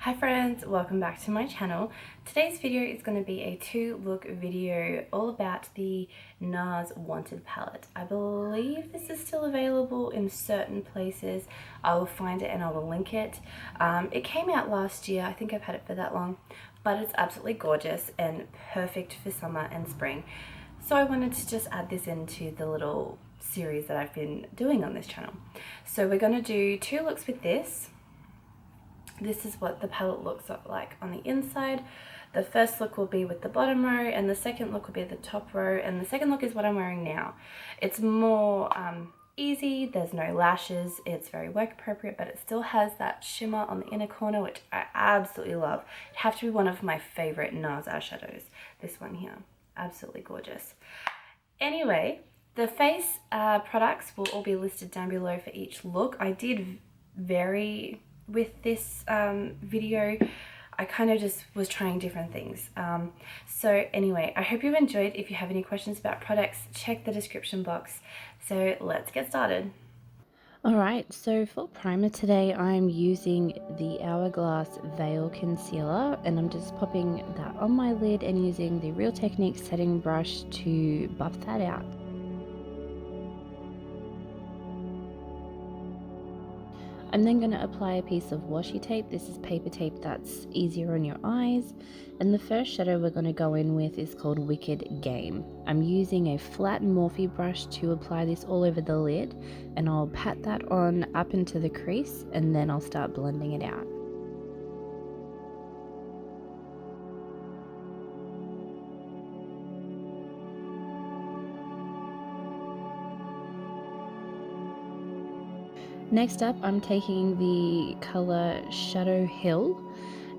Hi friends, welcome back to my channel. Today's video is going to be a two-look video all about the NARS Wanted palette. I believe this is still available in certain places. I will find it and I will link it. It came out last year. I think I've had it for that long, but it's absolutely gorgeous and perfect for summer and spring. So I wanted to just add this into the little series that I've been doing on this channel. So we're going to do two looks with this. This is what the palette looks like on the inside. The first look will be with the bottom row and the second look will be the top row, and the second look is what I'm wearing now. It's more easy, there's no lashes, it's very work appropriate, but it still has that shimmer on the inner corner, which I absolutely love. It'd have to be one of my favorite NARS eyeshadows, this one here. Absolutely gorgeous. Anyway, the face products will all be listed down below for each look. I did vary with this video. I kind of just was trying different things. So anyway, I hope you enjoyed. If you have any questions about products, check the description box. So let's get started. Alright, so for primer today I'm using the Hourglass Veil Concealer, and I'm just popping that on my lid and using the Real Techniques setting brush to buff that out. I'm then going to apply a piece of washi tape. This is paper tape that's easier on your eyes. And the first shadow we're going to go in with is called Wicked Game. I'm using a flat Morphe brush to apply this all over the lid, and I'll pat that on up into the crease and then I'll start blending it out. Next up, I'm taking the color Shadow Hill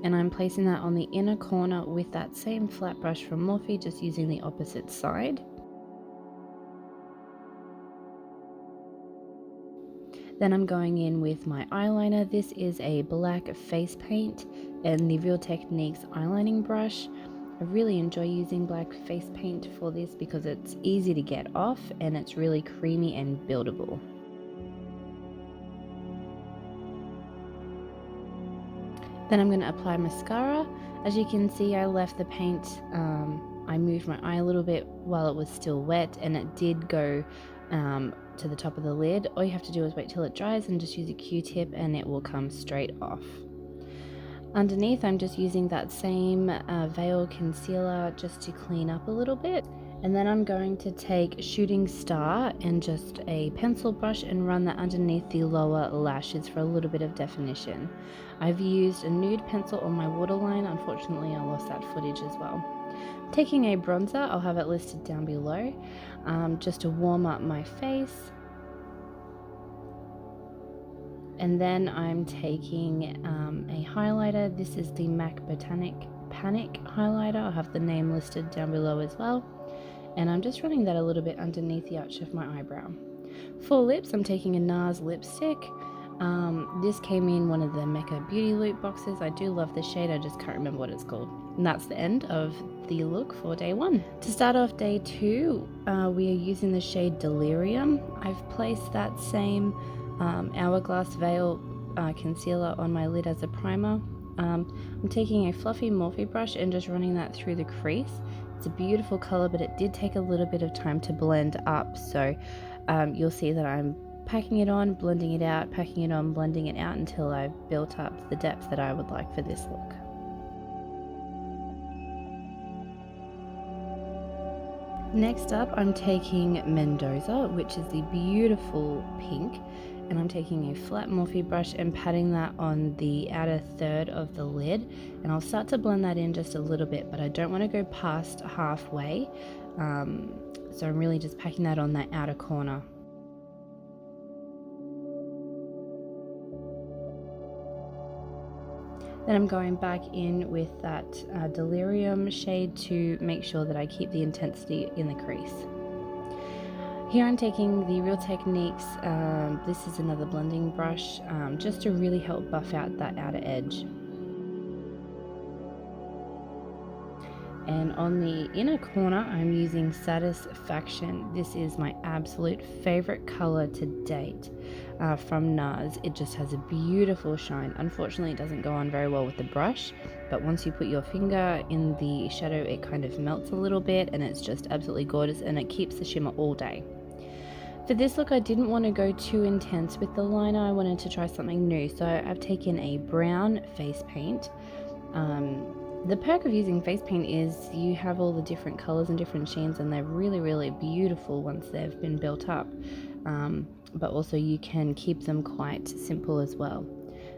and I'm placing that on the inner corner with that same flat brush from Morphe, just using the opposite side. Then I'm going in with my eyeliner. This is a black face paint and the Real Techniques eyelining brush. I really enjoy using black face paint for this because it's easy to get off and it's really creamy and buildable. Then I'm going to apply mascara. As you can see, I left the paint, I moved my eye a little bit while it was still wet, and it did go to the top of the lid. All you have to do is wait till it dries and just use a Q-tip and it will come straight off. Underneath, I'm just using that same Veil Concealer just to clean up a little bit. And then I'm going to take Shooting Star and just a pencil brush and run that underneath the lower lashes for a little bit of definition. I've used a nude pencil on my waterline. Unfortunately, I lost that footage as well. Taking a bronzer, I'll have it listed down below, just to warm up my face. And then I'm taking a highlighter. This is the MAC Botanic Panic highlighter. I'll have the name listed down below as well. And I'm just running that a little bit underneath the arch of my eyebrow. For lips, I'm taking a NARS lipstick. This came in one of the Mecca Beauty loot boxes. I do love this shade, I just can't remember what it's called. And that's the end of the look for day one. To start off day two, we are using the shade Delirium. I've placed that same Hourglass Veil concealer on my lid as a primer. I'm taking a fluffy Morphe brush and just running that through the crease. It's a beautiful color, but it did take a little bit of time to blend up, so you'll see that I'm packing it on, blending it out, packing it on, blending it out until I've built up the depth that I would like for this look. Next up, I'm taking Mendoza, which is the beautiful pink, and I'm taking a flat Morphe brush and patting that on the outer third of the lid, and I'll start to blend that in just a little bit, but I don't want to go past halfway, so I'm really just packing that on that outer corner. Then I'm going back in with that Delirium shade to make sure that I keep the intensity in the crease. Here I'm taking the Real Techniques, this is another blending brush, just to really help buff out that outer edge. And on the inner corner, I'm using Satisfaction. This is my absolute favorite color to date from NARS. It just has a beautiful shine. Unfortunately, it doesn't go on very well with the brush, but once you put your finger in the shadow, it kind of melts a little bit, and it's just absolutely gorgeous, and it keeps the shimmer all day. For this look, I didn't want to go too intense with the liner. I wanted to try something new, so I've taken a brown face paint. The perk of using face paint is you have all the different colors and different sheens, and they're really beautiful once they've been built up, but also you can keep them quite simple as well.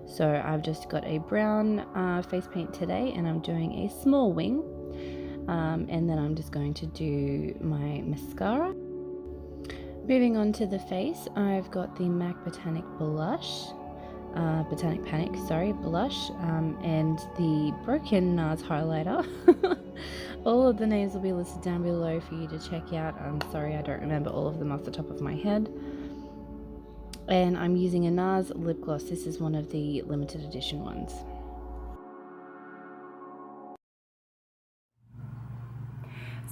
So I've just got a brown face paint today, and I'm doing a small wing, and then I'm just going to do my mascara. Moving on to the face, I've got the MAC Botanic blush. Botanic Panic, sorry, blush, and the Broken NARS highlighter. All of the names will be listed down below for you to check out. I'm sorry, I don't remember all of them off the top of my head. And I'm using a NARS lip gloss. This is one of the limited edition ones.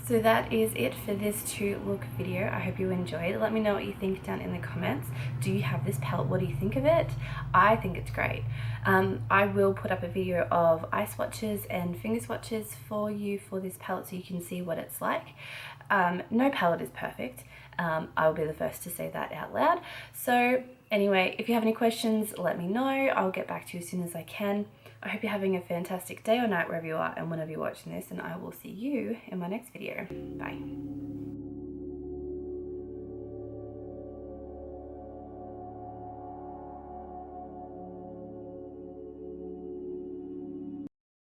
So that is it for this 2-look video. I hope you enjoyed. Let me know what you think down in the comments. Do you have this palette? What do you think of it? I think it's great. I will put up a video of eye swatches and finger swatches for you for this palette so you can see what it's like. No palette is perfect. I will be the first to say that out loud. So anyway, if you have any questions, let me know. I'll get back to you as soon as I can. I hope you're having a fantastic day or night wherever you are and whenever you're watching this, and I will see you in my next video. Bye.